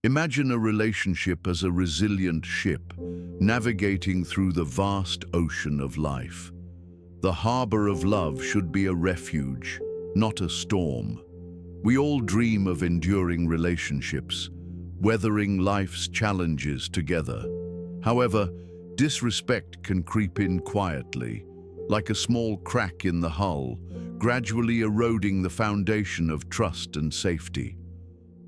Imagine a relationship as a resilient ship navigating through the vast ocean of life. The harbor of love should be a refuge, not a storm. We all dream of enduring relationships, weathering life's challenges together. However, disrespect can creep in quietly, like a small crack in the hull, gradually eroding the foundation of trust and safety.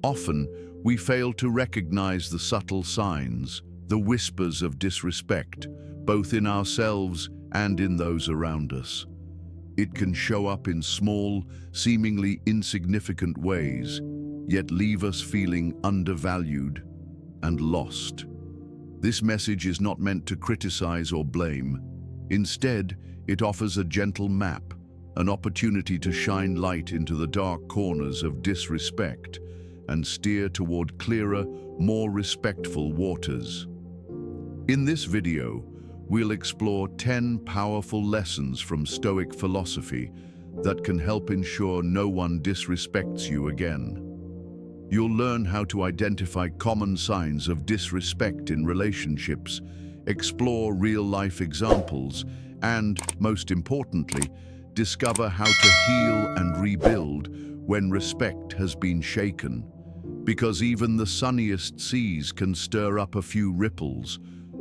Often, we fail to recognize the subtle signs, the whispers of disrespect, both in ourselves and in those around us. It can show up in small, seemingly insignificant ways, yet leave us feeling undervalued and lost. This message is not meant to criticize or blame. Instead, it offers a gentle map, an opportunity to shine light into the dark corners of disrespect and steer toward clearer, more respectful waters. In this video, we'll explore 10 powerful lessons from Stoic philosophy that can help ensure no one disrespects you again. You'll learn how to identify common signs of disrespect in relationships, explore real-life examples, and, most importantly, discover how to heal and rebuild when respect has been shaken. Because even the sunniest seas can stir up a few ripples,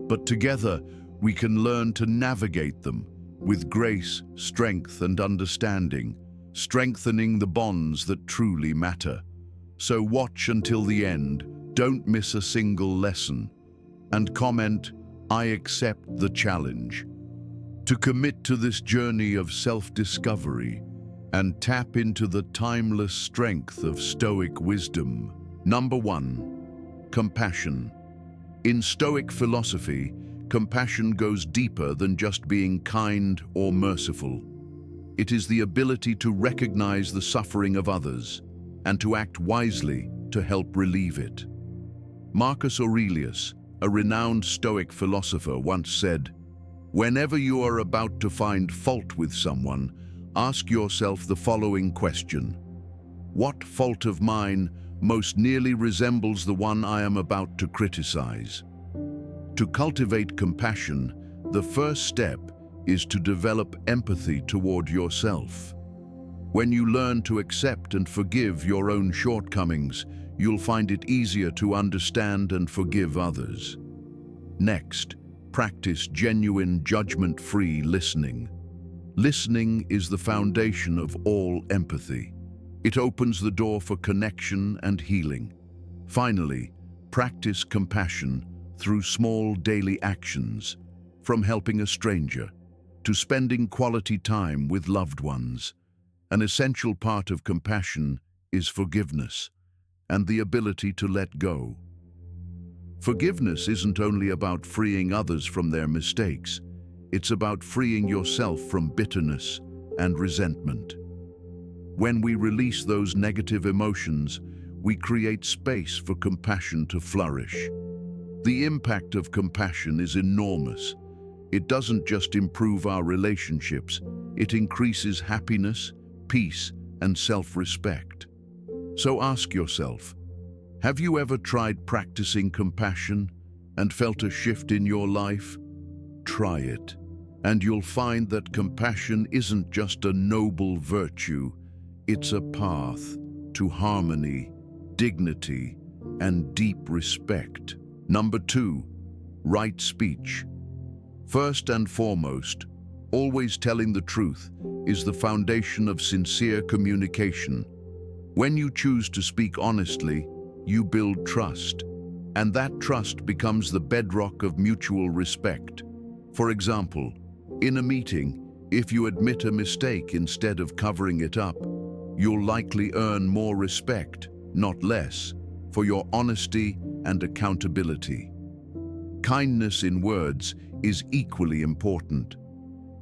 but together we can learn to navigate them with grace, strength, and understanding, strengthening the bonds that truly matter. So watch until the end, don't miss a single lesson, and comment, "I accept the challenge." To commit to this journey of self-discovery and tap into the timeless strength of Stoic wisdom. Number 1. Compassion. In Stoic philosophy, compassion goes deeper than just being kind or merciful. It is the ability to recognize the suffering of others and to act wisely to help relieve it. Marcus Aurelius, a renowned Stoic philosopher, once said, "Whenever you are about to find fault with someone, ask yourself the following question: what fault of mine most nearly resembles the one I am about to criticize?" To cultivate compassion, the first step is to develop empathy toward yourself. When you learn to accept and forgive your own shortcomings, you'll find it easier to understand and forgive others. Next, practice genuine, judgment-free listening. Listening is the foundation of all empathy. It opens the door for connection and healing. Finally, practice compassion through small daily actions, from helping a stranger to spending quality time with loved ones. An essential part of compassion is forgiveness and the ability to let go. Forgiveness isn't only about freeing others from their mistakes, it's about freeing yourself from bitterness and resentment. When we release those negative emotions, we create space for compassion to flourish. The impact of compassion is enormous. It doesn't just improve our relationships, it increases happiness, peace, and self-respect. So ask yourself, have you ever tried practicing compassion and felt a shift in your life? Try it, and you'll find that compassion isn't just a noble virtue, it's a path to harmony, dignity, and deep respect. Number 2, right speech. First and foremost, always telling the truth is the foundation of sincere communication. When you choose to speak honestly, you build trust, and that trust becomes the bedrock of mutual respect. For example, in a meeting, if you admit a mistake instead of covering it up, you'll likely earn more respect, not less, for your honesty and accountability. Kindness in words is equally important.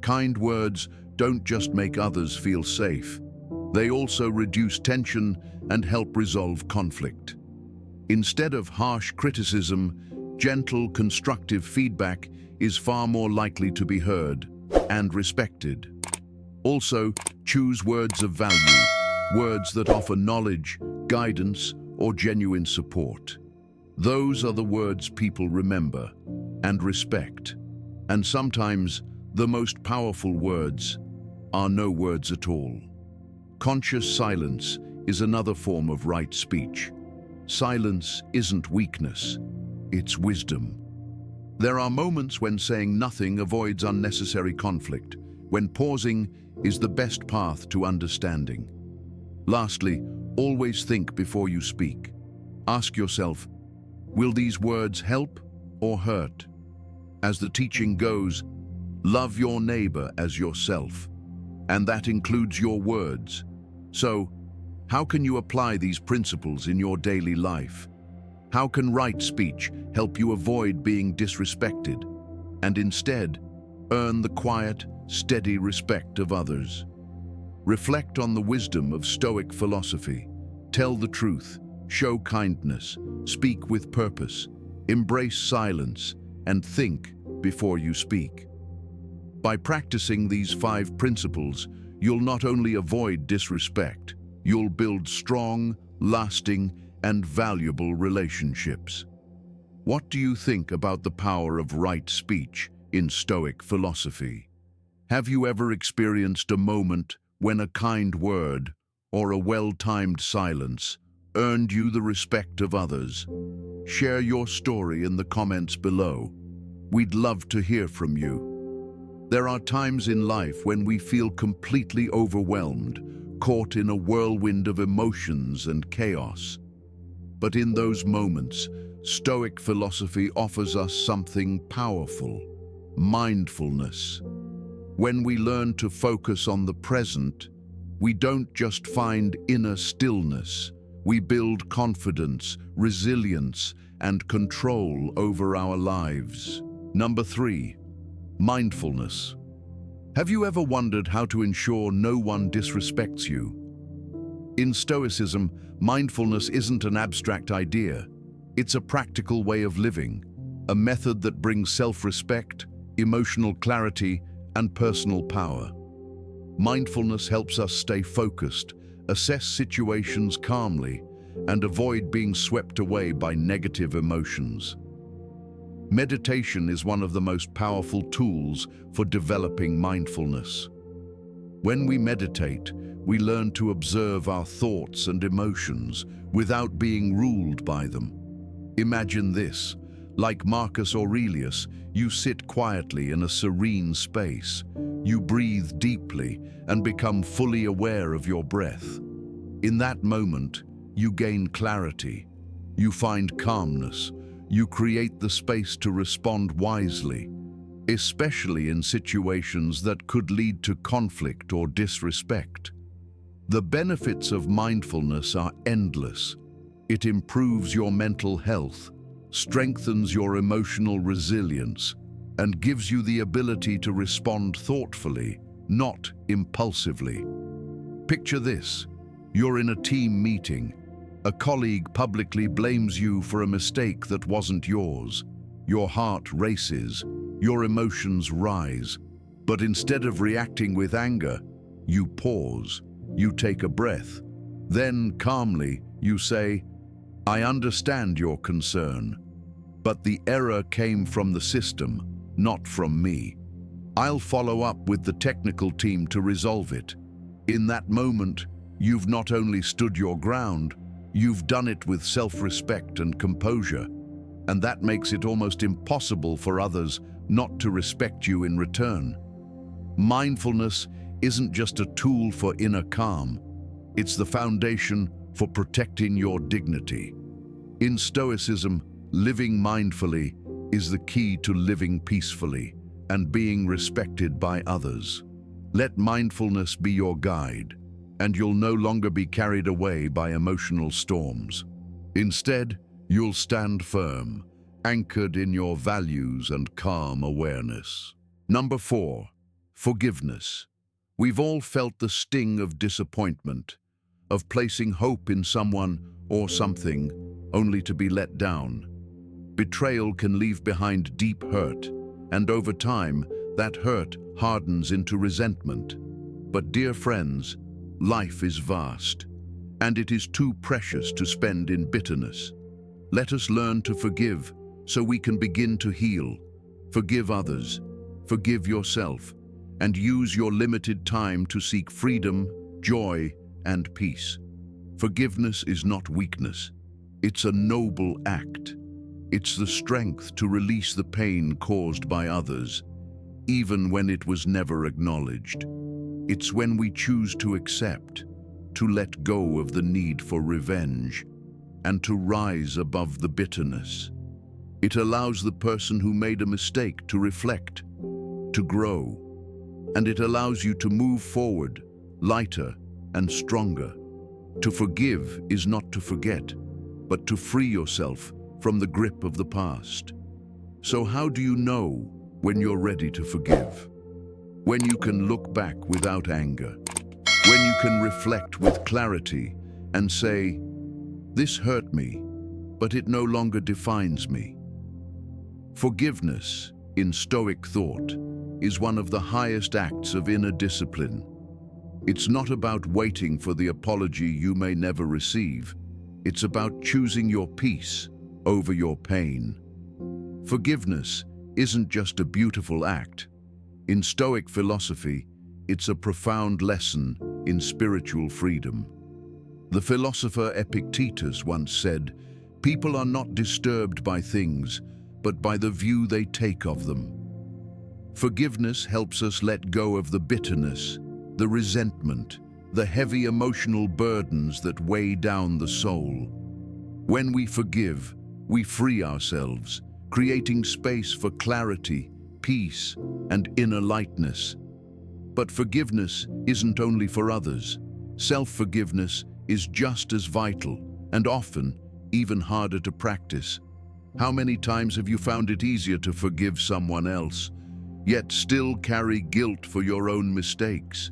Kind words don't just make others feel safe, they also reduce tension and help resolve conflict. Instead of harsh criticism, gentle, constructive feedback is far more likely to be heard and respected. Also, choose words of value, words that offer knowledge, guidance, or genuine support. Those are the words people remember and respect. And sometimes the most powerful words are no words at all. Conscious silence is another form of right speech. Silence isn't weakness, it's wisdom. There are moments when saying nothing avoids unnecessary conflict, when pausing is the best path to understanding. Lastly, always think before you speak. Ask yourself, will these words help or hurt? As the teaching goes, love your neighbor as yourself, and that includes your words. So, how can you apply these principles in your daily life? How can right speech help you avoid being disrespected and instead earn the quiet, steady respect of others? Reflect on the wisdom of Stoic philosophy. Tell the truth, show kindness, speak with purpose, embrace silence, and think before you speak. By practicing these 5 principles, you'll not only avoid disrespect, you'll build strong, lasting, and valuable relationships. What do you think about the power of right speech in Stoic philosophy? Have you ever experienced a moment when a kind word or a well-timed silence earned you the respect of others? Share your story in the comments below. We'd love to hear from you. There are times in life when we feel completely overwhelmed, caught in a whirlwind of emotions and chaos. But in those moments, Stoic philosophy offers us something powerful: mindfulness. When we learn to focus on the present, we don't just find inner stillness, we build confidence, resilience, and control over our lives. Number 3, mindfulness. Have you ever wondered how to ensure no one disrespects you? In Stoicism, mindfulness isn't an abstract idea. It's a practical way of living, a method that brings self-respect, emotional clarity, and personal power. Mindfulness helps us stay focused, assess situations calmly, and avoid being swept away by negative emotions. Meditation is one of the most powerful tools for developing mindfulness. When we meditate, we learn to observe our thoughts and emotions without being ruled by them. Imagine this: like Marcus Aurelius, you sit quietly in a serene space. You breathe deeply and become fully aware of your breath. In that moment, you gain clarity. You find calmness. You create the space to respond wisely, especially in situations that could lead to conflict or disrespect. The benefits of mindfulness are endless. It improves your mental health, strengthens your emotional resilience, and gives you the ability to respond thoughtfully, not impulsively. Picture this: you're in a team meeting. A colleague publicly blames you for a mistake that wasn't yours. Your heart races, your emotions rise. But instead of reacting with anger, you pause, you take a breath. Then, calmly, you say, "I understand your concern, but the error came from the system, not from me. I'll follow up with the technical team to resolve it." In that moment, you've not only stood your ground, you've done it with self-respect and composure, and that makes it almost impossible for others not to respect you in return. Mindfulness isn't just a tool for inner calm, it's the foundation for protecting your dignity. In Stoicism, living mindfully is the key to living peacefully and being respected by others. Let mindfulness be your guide, and you'll no longer be carried away by emotional storms. Instead, you'll stand firm, anchored in your values and calm awareness. Number 4, forgiveness. We've all felt the sting of disappointment, of placing hope in someone or something only to be let down. Betrayal can leave behind deep hurt, and over time, that hurt hardens into resentment. But dear friends, life is vast, and it is too precious to spend in bitterness. Let us learn to forgive so we can begin to heal. Forgive others, forgive yourself, and use your limited time to seek freedom, joy, and peace. Forgiveness is not weakness. It's a noble act. It's the strength to release the pain caused by others, even when it was never acknowledged. It's when we choose to accept, to let go of the need for revenge, and to rise above the bitterness. It allows the person who made a mistake to reflect, to grow, and it allows you to move forward, lighter and stronger. To forgive is not to forget, but to free yourself from the grip of the past. So how do you know when you're ready to forgive? When you can look back without anger, when you can reflect with clarity and say, "This hurt me, but it no longer defines me." Forgiveness, in Stoic thought, is one of the highest acts of inner discipline. It's not about waiting for the apology you may never receive. It's about choosing your peace over your pain. Forgiveness isn't just a beautiful act. In Stoic philosophy, it's a profound lesson in spiritual freedom. The philosopher Epictetus once said, "People are not disturbed by things, but by the view they take of them." Forgiveness helps us let go of the bitterness, the resentment, the heavy emotional burdens that weigh down the soul. When we forgive, we free ourselves, creating space for clarity, peace, and inner lightness. But forgiveness isn't only for others. Self-forgiveness is just as vital and often even harder to practice. How many times have you found it easier to forgive someone else, yet still carry guilt for your own mistakes?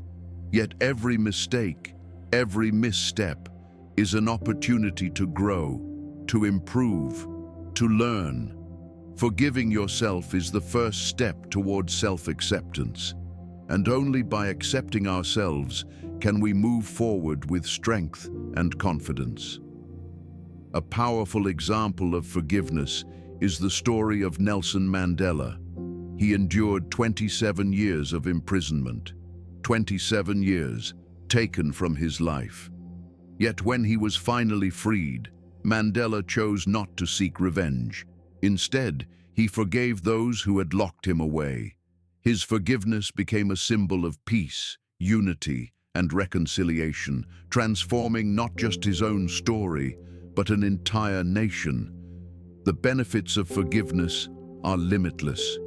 Yet every mistake, every misstep is an opportunity to grow, to improve, to learn. Forgiving yourself is the first step towards self-acceptance, and only by accepting ourselves can we move forward with strength and confidence. A powerful example of forgiveness is the story of Nelson Mandela. He endured 27 years of imprisonment, 27 years taken from his life. Yet when he was finally freed, Mandela chose not to seek revenge. Instead, he forgave those who had locked him away. His forgiveness became a symbol of peace, unity, and reconciliation, transforming not just his own story, but an entire nation. The benefits of forgiveness are limitless.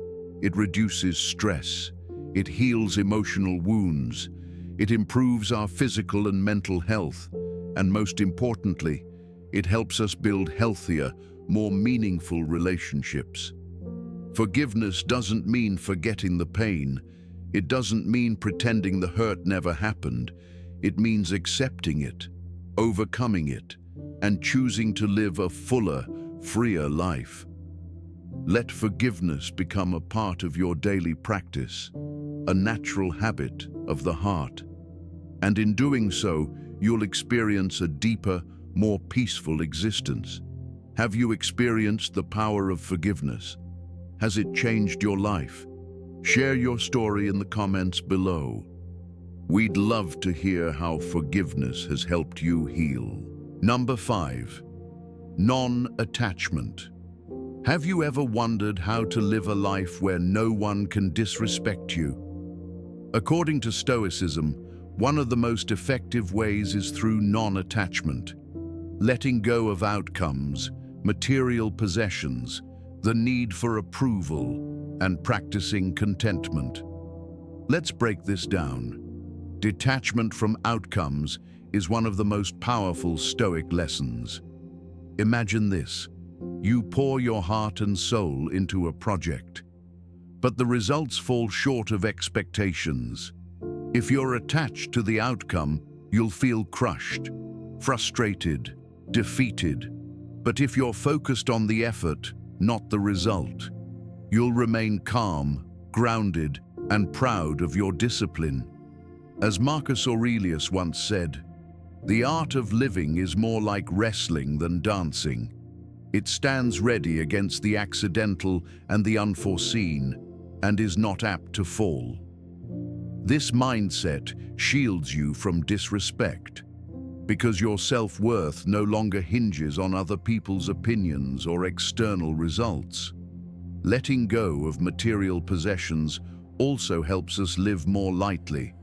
It reduces stress. It heals emotional wounds. It improves our physical and mental health. And most importantly, it helps us build healthier, more meaningful relationships. Forgiveness doesn't mean forgetting the pain. It doesn't mean pretending the hurt never happened. It means accepting it, overcoming it, and choosing to live a fuller, freer life. Let forgiveness become a part of your daily practice, a natural habit of the heart. And in doing so, you'll experience a deeper, more peaceful existence. Have you experienced the power of forgiveness? Has it changed your life? Share your story in the comments below. We'd love to hear how forgiveness has helped you heal. Number 5, non-attachment. Have you ever wondered how to live a life where no one can disrespect you? According to Stoicism, one of the most effective ways is through non-attachment. Letting go of outcomes, material possessions, the need for approval, and practicing contentment. Let's break this down. Detachment from outcomes is one of the most powerful Stoic lessons. Imagine this. You pour your heart and soul into a project, but the results fall short of expectations. If you're attached to the outcome, you'll feel crushed, frustrated, defeated. But if you're focused on the effort, not the result, you'll remain calm, grounded, and proud of your discipline. As Marcus Aurelius once said, "The art of living is more like wrestling than dancing." It stands ready against the accidental and the unforeseen, and is not apt to fall. This mindset shields you from disrespect, because your self-worth no longer hinges on other people's opinions or external results. Letting go of material possessions also helps us live more lightly.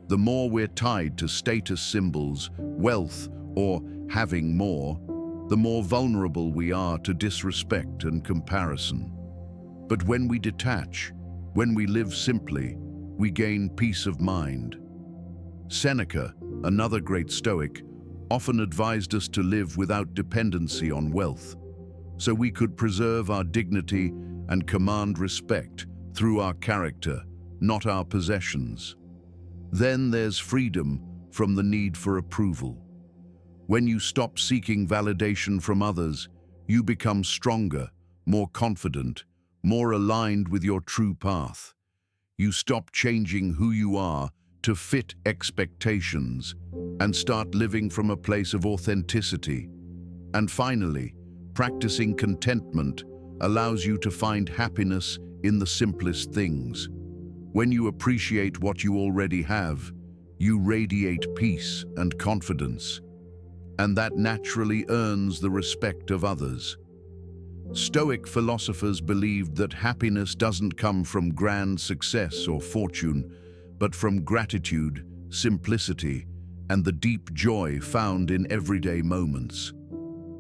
The more we're tied to status symbols, wealth, or having more, the more vulnerable we are to disrespect and comparison. But when we detach, when we live simply, we gain peace of mind. Seneca, another great Stoic, often advised us to live without dependency on wealth, so we could preserve our dignity and command respect through our character, not our possessions. Then there's freedom from the need for approval. When you stop seeking validation from others, you become stronger, more confident, more aligned with your true path. You stop changing who you are to fit expectations and start living from a place of authenticity. And finally, practicing contentment allows you to find happiness in the simplest things. When you appreciate what you already have, you radiate peace and confidence, and that naturally earns the respect of others. Stoic philosophers believed that happiness doesn't come from grand success or fortune, but from gratitude, simplicity, and the deep joy found in everyday moments.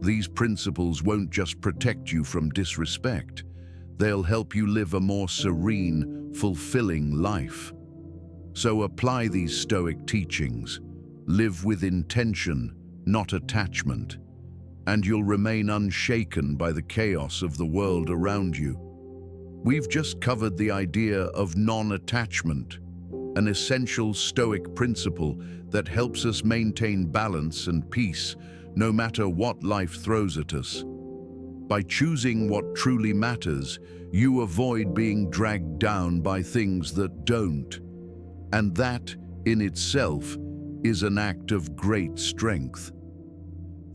These principles won't just protect you from disrespect, they'll help you live a more serene, fulfilling life. So apply these Stoic teachings, live with intention, not attachment, and you'll remain unshaken by the chaos of the world around you. We've just covered the idea of non-attachment, an essential Stoic principle that helps us maintain balance and peace no matter what life throws at us. By choosing what truly matters, you avoid being dragged down by things that don't. And that, in itself, is an act of great strength.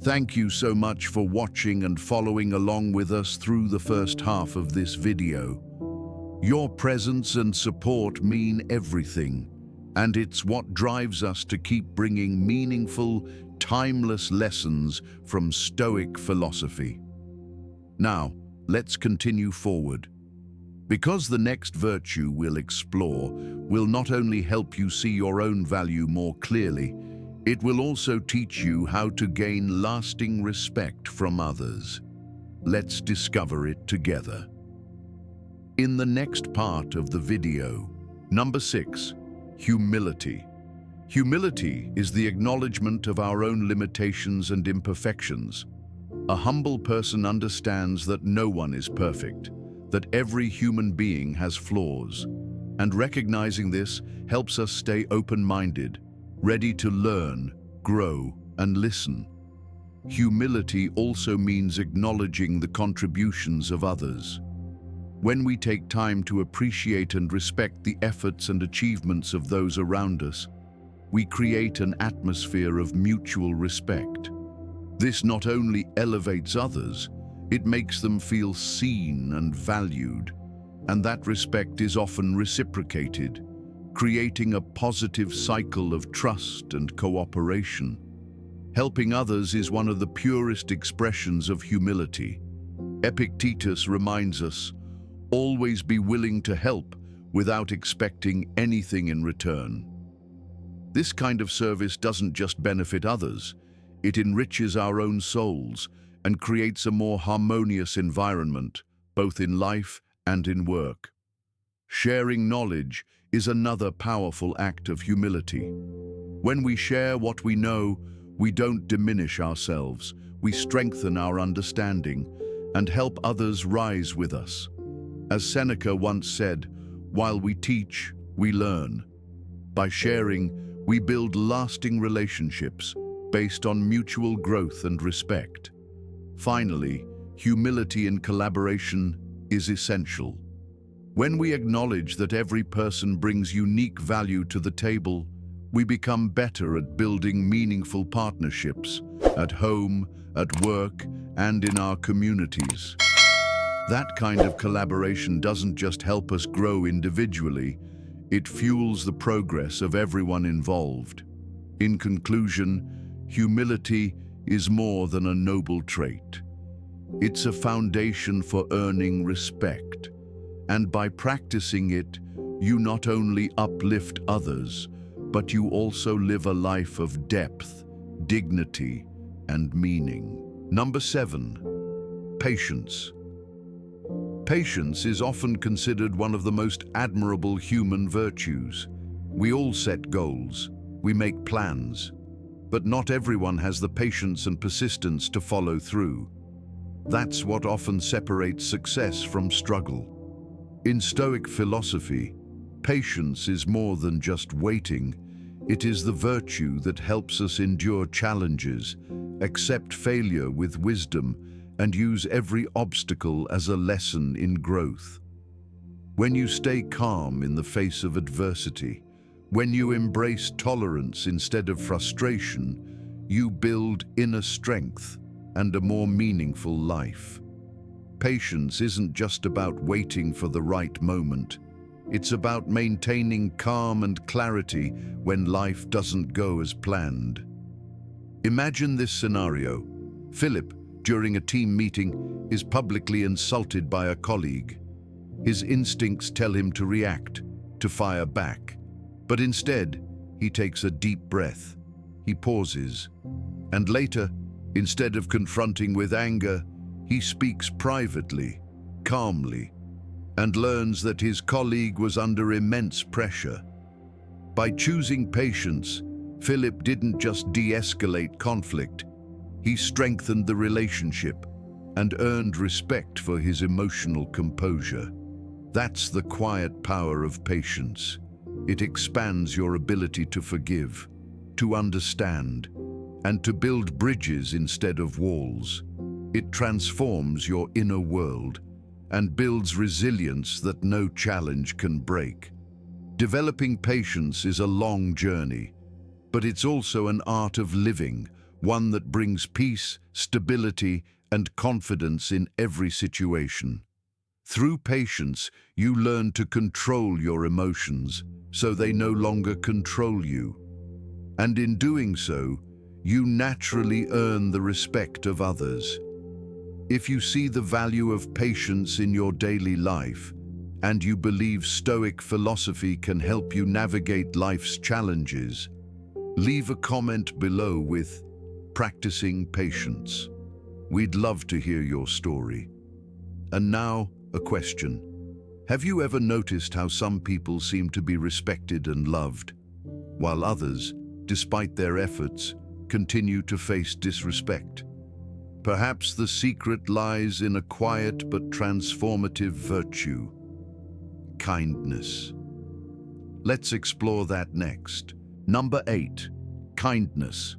Thank you so much for watching and following along with us through the first half of this video. Your presence and support mean everything, and it's what drives us to keep bringing meaningful, timeless lessons from Stoic philosophy. Now, let's continue forward. Because the next virtue we'll explore will not only help you see your own value more clearly, it will also teach you how to gain lasting respect from others. Let's discover it together. In the next part of the video, number 6, humility. Humility is the acknowledgement of our own limitations and imperfections. A humble person understands that no one is perfect, that every human being has flaws, and recognizing this helps us stay open-minded, ready to learn, grow, and listen. Humility also means acknowledging the contributions of others. When we take time to appreciate and respect the efforts and achievements of those around us, we create an atmosphere of mutual respect. This not only elevates others, it makes them feel seen and valued, and that respect is often reciprocated, creating a positive cycle of trust and cooperation. Helping others is one of the purest expressions of humility. Epictetus reminds us, always be willing to help without expecting anything in return. This kind of service doesn't just benefit others, it enriches our own souls and creates a more harmonious environment, both in life and in work. Sharing knowledge is another powerful act of humility. When we share what we know, we don't diminish ourselves, we strengthen our understanding and help others rise with us. As Seneca once said, while we teach, we learn. By sharing, we build lasting relationships based on mutual growth and respect. Finally, humility in collaboration is essential. When we acknowledge that every person brings unique value to the table, we become better at building meaningful partnerships at home, at work, and in our communities. That kind of collaboration doesn't just help us grow individually, it fuels the progress of everyone involved. In conclusion, humility is more than a noble trait. It's a foundation for earning respect, and by practicing it, you not only uplift others, but you also live a life of depth, dignity, and meaning. Number 7, patience. Patience is often considered one of the most admirable human virtues. We all set goals, we make plans, but not everyone has the patience and persistence to follow through. That's what often separates success from struggle. In Stoic philosophy, patience is more than just waiting. It is the virtue that helps us endure challenges, accept failure with wisdom, and use every obstacle as a lesson in growth. When you stay calm in the face of adversity, when you embrace tolerance instead of frustration, you build inner strength and a more meaningful life. Patience isn't just about waiting for the right moment. It's about maintaining calm and clarity when life doesn't go as planned. Imagine this scenario. Philip, during a team meeting, is publicly insulted by a colleague. His instincts tell him to react, to fire back. But instead, he takes a deep breath. He pauses. And later, instead of confronting with anger, he speaks privately, calmly, and learns that his colleague was under immense pressure. By choosing patience, Philip didn't just de-escalate conflict, he strengthened the relationship and earned respect for his emotional composure. That's the quiet power of patience. It expands your ability to forgive, to understand, and to build bridges instead of walls. It transforms your inner world and builds resilience that no challenge can break. Developing patience is a long journey, but it's also an art of living, one that brings peace, stability, and confidence in every situation. Through patience, you learn to control your emotions so they no longer control you. And in doing so, you naturally earn the respect of others. If you see the value of patience in your daily life, and you believe Stoic philosophy can help you navigate life's challenges, leave a comment below with "Practicing Patience." We'd love to hear your story. And now, a question. Have you ever noticed how some people seem to be respected and loved, while others, despite their efforts, continue to face disrespect? Perhaps the secret lies in a quiet but transformative virtue: kindness. Let's explore that next. Number 8, kindness.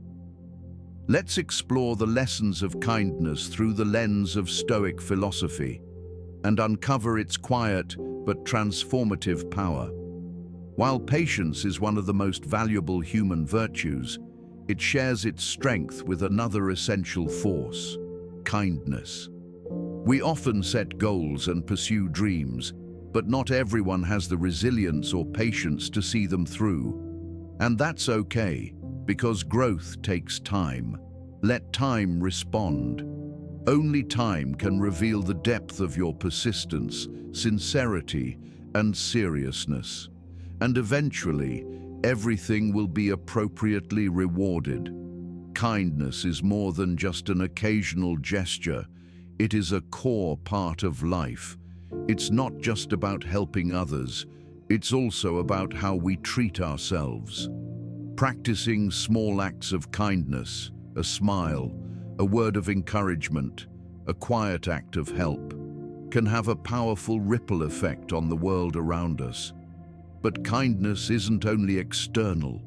Let's explore the lessons of kindness through the lens of Stoic philosophy and uncover its quiet but transformative power. While patience is one of the most valuable human virtues, it shares its strength with another essential force: kindness. We often set goals and pursue dreams, but not everyone has the resilience or patience to see them through. And that's okay, because growth takes time. Let time respond. Only time can reveal the depth of your persistence, sincerity, and seriousness. And eventually, everything will be appropriately rewarded. Kindness is more than just an occasional gesture. It is a core part of life. It's not just about helping others, it's also about how we treat ourselves. Practicing small acts of kindness, a smile, a word of encouragement, a quiet act of help, can have a powerful ripple effect on the world around us. But kindness isn't only external.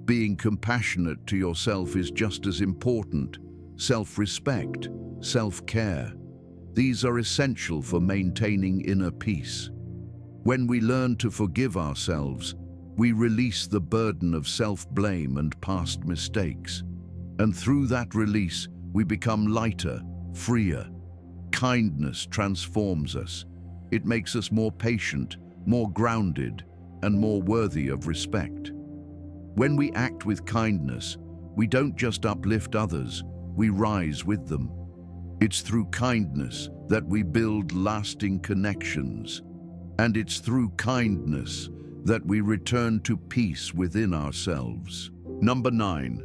Being compassionate to yourself is just as important. Self-respect, self-care. These are essential for maintaining inner peace. When we learn to forgive ourselves, we release the burden of self-blame and past mistakes. And through that release, we become lighter, freer. Kindness transforms us. It makes us more patient, more grounded, and more worthy of respect. When we act with kindness, we don't just uplift others, we rise with them. It's through kindness that we build lasting connections. And it's through kindness that we return to peace within ourselves. Number 9,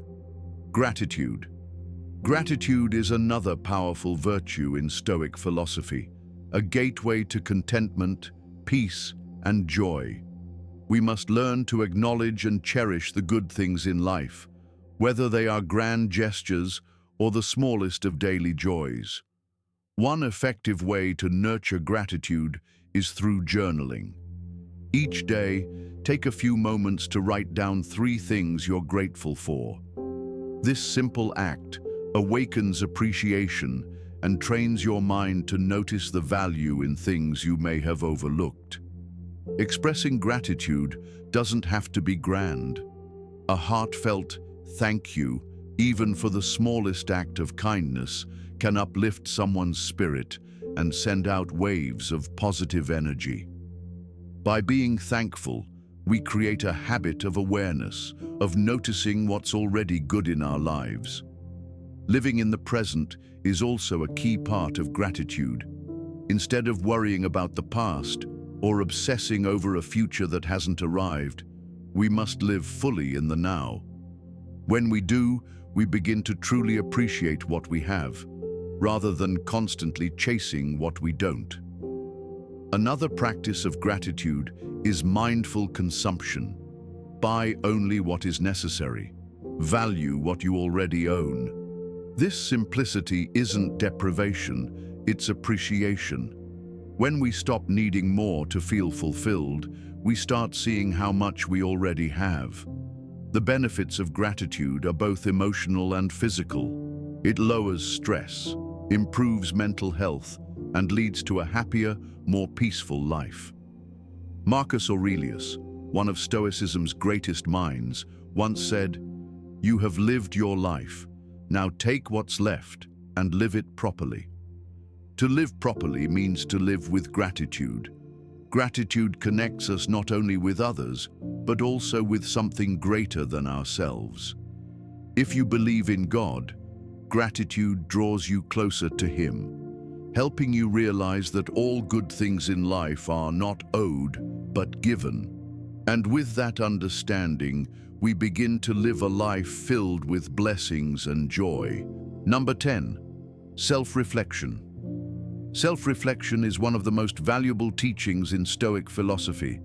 gratitude. Gratitude is another powerful virtue in Stoic philosophy, a gateway to contentment, peace, and joy. We must learn to acknowledge and cherish the good things in life, whether they are grand gestures or the smallest of daily joys. One effective way to nurture gratitude is through journaling. Each day, take a few moments to write down 3 things you're grateful for. This simple act awakens appreciation and trains your mind to notice the value in things you may have overlooked. Expressing gratitude doesn't have to be grand. A heartfelt thank you, even for the smallest act of kindness, can uplift someone's spirit and send out waves of positive energy. By being thankful, we create a habit of awareness, of noticing what's already good in our lives. Living in the present is also a key part of gratitude. Instead of worrying about the past or obsessing over a future that hasn't arrived, we must live fully in the now. When we do, we begin to truly appreciate what we have, rather than constantly chasing what we don't. Another practice of gratitude is mindful consumption. Buy only what is necessary. Value what you already own. This simplicity isn't deprivation, it's appreciation. When we stop needing more to feel fulfilled, we start seeing how much we already have. The benefits of gratitude are both emotional and physical. It lowers stress, improves mental health, and leads to a happier, more peaceful life. Marcus Aurelius, one of Stoicism's greatest minds, once said, "You have lived your life. Now take what's left and live it properly." To live properly means to live with gratitude. Gratitude connects us not only with others, but also with something greater than ourselves. If you believe in God, gratitude draws you closer to Him, helping you realize that all good things in life are not owed, but given. And with that understanding, we begin to live a life filled with blessings and joy. Number 10, self-reflection. Self-reflection is one of the most valuable teachings in Stoic philosophy.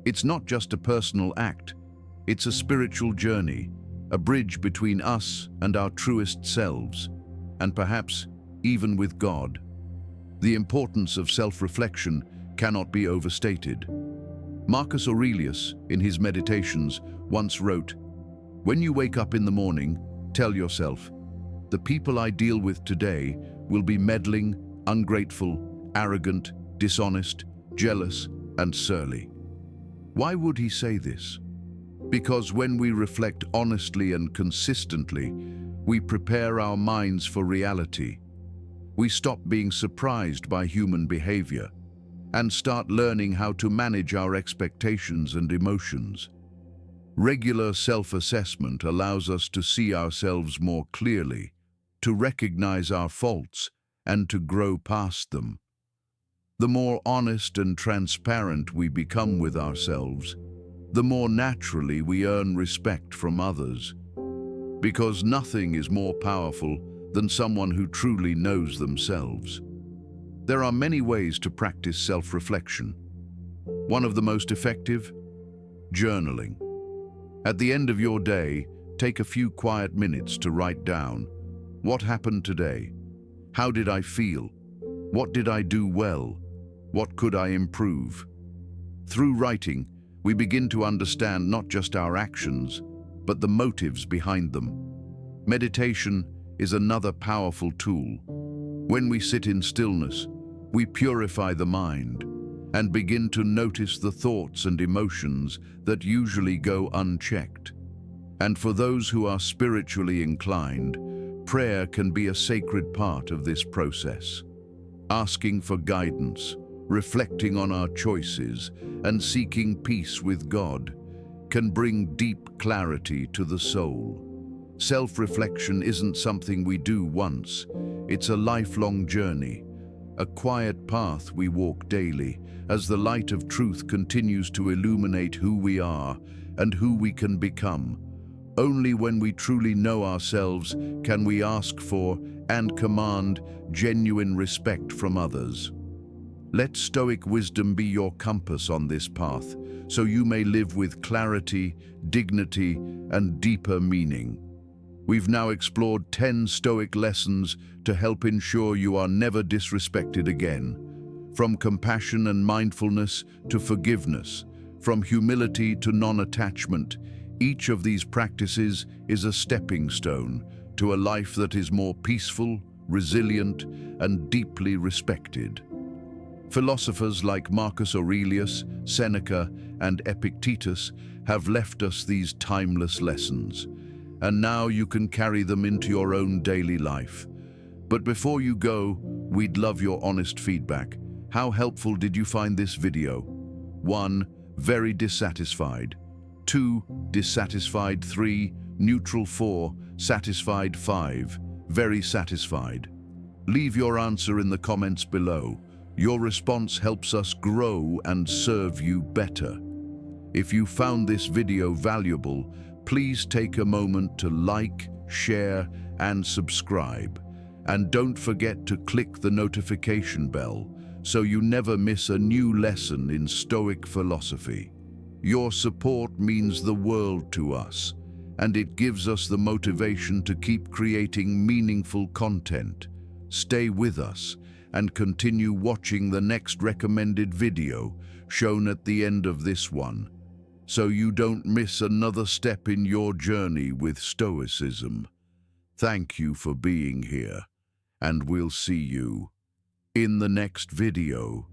It's not just a personal act, it's a spiritual journey, a bridge between us and our truest selves, and perhaps even with God. The importance of self-reflection cannot be overstated. Marcus Aurelius, in his Meditations, once wrote, "When you wake up in the morning, tell yourself, the people I deal with today will be meddling, ungrateful, arrogant, dishonest, jealous, and surly." Why would he say this? Because when we reflect honestly and consistently, we prepare our minds for reality. We stop being surprised by human behavior and start learning how to manage our expectations and emotions. Regular self-assessment allows us to see ourselves more clearly, to recognize our faults, and to grow past them. The more honest and transparent we become with ourselves, the more naturally we earn respect from others. Because nothing is more powerful than someone who truly knows themselves. There are many ways to practice self-reflection. One of the most effective? Journaling. At the end of your day, take a few quiet minutes to write down, what happened today? How did I feel? What did I do well? What could I improve? Through writing, we begin to understand not just our actions, but the motives behind them. Meditation is another powerful tool. When we sit in stillness, we purify the mind and begin to notice the thoughts and emotions that usually go unchecked. And for those who are spiritually inclined, Prayer can be a sacred part of this process. Asking for guidance, reflecting on our choices, and seeking peace with God can bring deep clarity to the soul. Self-reflection isn't something we do once. It's a lifelong journey, a quiet path we walk daily as the light of truth continues to illuminate who we are and who we can become. Only when we truly know ourselves can we ask for and command genuine respect from others. Let Stoic wisdom be your compass on this path, so you may live with clarity, dignity, and deeper meaning. We've now explored 10 Stoic lessons to help ensure you are never disrespected again. From compassion and mindfulness to forgiveness, from humility to non-attachment, each of these practices is a stepping stone to a life that is more peaceful, resilient, and deeply respected. Philosophers like Marcus Aurelius, Seneca, and Epictetus have left us these timeless lessons, and now you can carry them into your own daily life. But before you go, we'd love your honest feedback. How helpful did you find this video? 1. Very dissatisfied. 2. Dissatisfied. 3. Neutral. 4. Satisfied. 5. Very satisfied. Leave your answer in the comments below. Your response helps us grow and serve you better. If you found this video valuable, please take a moment to like, share, and subscribe. And don't forget to click the notification bell so you never miss a new lesson in Stoic philosophy. Your support means the world to us, and it gives us the motivation to keep creating meaningful content. Stay with us and continue watching the next recommended video shown at the end of this one, so you don't miss another step in your journey with Stoicism. Thank you for being here, and we'll see you in the next video.